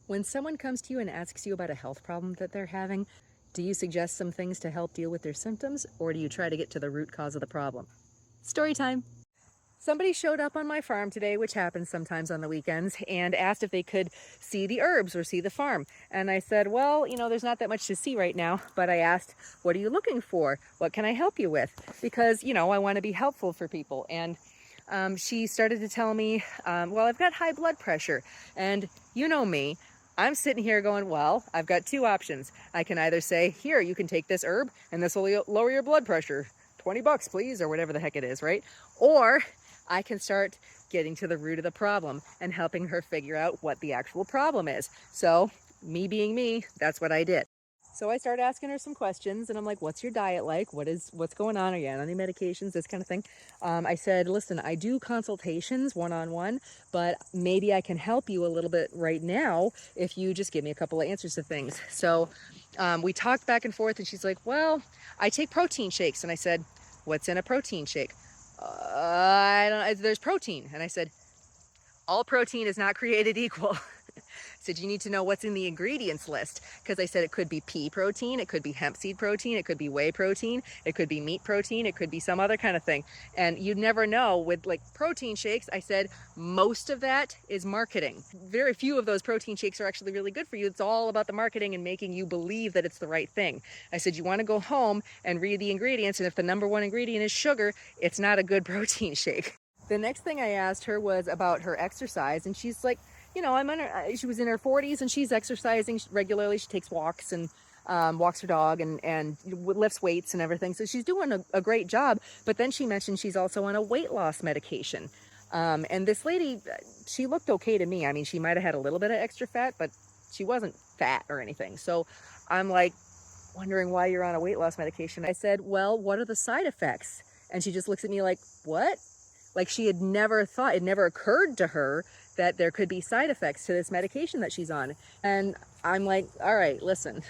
When someone comes to you and asks you about a health problem that they're having, do you suggest some things to help deal with their symptoms, or do you try to get to the root cause of the problem? Story time. Somebody showed up on my farm today, which happens sometimes on the weekends, and asked if they could see the herbs or see the farm. And I said, well, there's not that much to see right now, but I asked, what are you looking for? What can I help you with? Because, I want to be helpful for people. And she started to tell me, well, I've got high blood pressure. And you know me, I'm sitting here going, well, I've got two options. I can either say, here, you can take this herb and this will lower your blood pressure. $20, please, or whatever the heck it is, right? Or I can start getting to the root of the problem and helping her figure out what the actual problem is. So me being me, that's what I did. So I started asking her some questions, and I'm like, what's your diet like? What's going on? Are you on any medications? This kind of thing. I said, listen, I do consultations one-on-one, but maybe I can help you a little bit right now if you just give me a couple of answers to things. So we talked back and forth, and she's like, well, I take protein shakes. And I said, what's in a protein shake? I don't know. There's protein. And I said, all protein is not created equal. I said, you need to know what's in the ingredients list, because I said it could be pea protein, it could be hemp seed protein, it could be whey protein, it could be meat protein, it could be some other kind of thing. And you never know with like protein shakes. I said, most of that is marketing. Very few of those protein shakes are actually really good for you. It's all about the marketing and making you believe that it's the right thing. I said, you want to go home and read the ingredients, and if the number one ingredient is sugar, it's not a good protein shake. The next thing I asked her was about her exercise, and she's like, she was in her 40s and she's exercising regularly. She takes walks and walks her dog and lifts weights and everything. So she's doing a great job. But then she mentioned she's also on a weight loss medication. And this lady, she looked okay to me. I mean, she might have had a little bit of extra fat, but she wasn't fat or anything. So I'm like wondering why you're on a weight loss medication. I said, well, what are the side effects? And she just looks at me like, what? Like she had never thought, it never occurred to her that there could be side effects to this medication that she's on. And I'm like, all right, listen,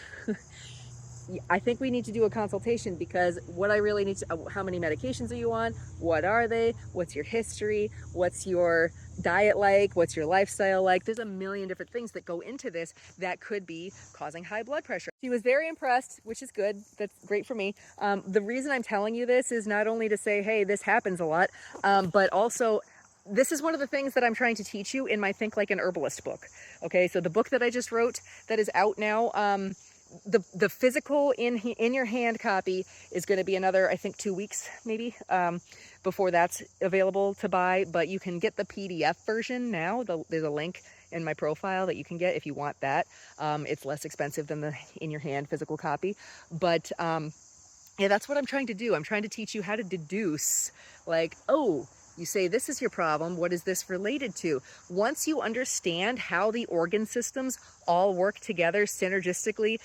I think we need to do a consultation, because what I really need to, how many medications are you on? What are they? What's your history? What's your diet like? What's your lifestyle like? There's a million different things that go into this that could be causing high blood pressure. She was very impressed, which is good. That's great for me. The reason I'm telling you this is not only to say, hey, this happens a lot, but also this is one of the things that I'm trying to teach you in my Think Like an Herbalist book. Okay, so the book that I just wrote that is out now, the physical in your hand copy is going to be another, I think, 2 weeks maybe before that's available to buy. But you can get the PDF version now. There's a link in my profile that you can get if you want that. It's less expensive than the in your hand physical copy. But yeah, that's what I'm trying to do. I'm trying to teach you how to deduce, like, oh, you say this is your problem. What is this related to? Once you understand how the organ systems all work together synergistically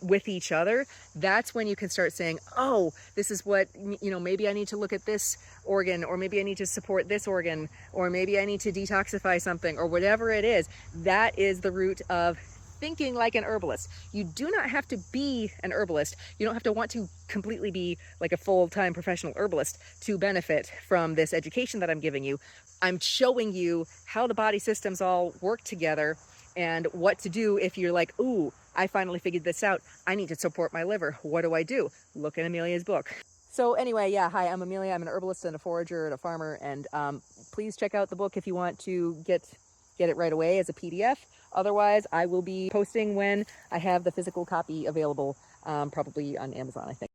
with each other, that's when you can start saying, oh, this is what, maybe I need to look at this organ, or maybe I need to support this organ, or maybe I need to detoxify something, or whatever it is. That is the root of thinking like an herbalist. You do not have to be an herbalist. You don't have to want to completely be like a full-time professional herbalist to benefit from this education that I'm giving you. I'm showing you how the body systems all work together and what to do if you're like, ooh, I finally figured this out. I need to support my liver. What do I do? Look at Amelia's book. So anyway, yeah, hi, I'm Amelia. I'm an herbalist and a forager and a farmer. And please check out the book if you want to get it right away as a PDF. Otherwise, I will be posting when I have the physical copy available, probably on Amazon, I think.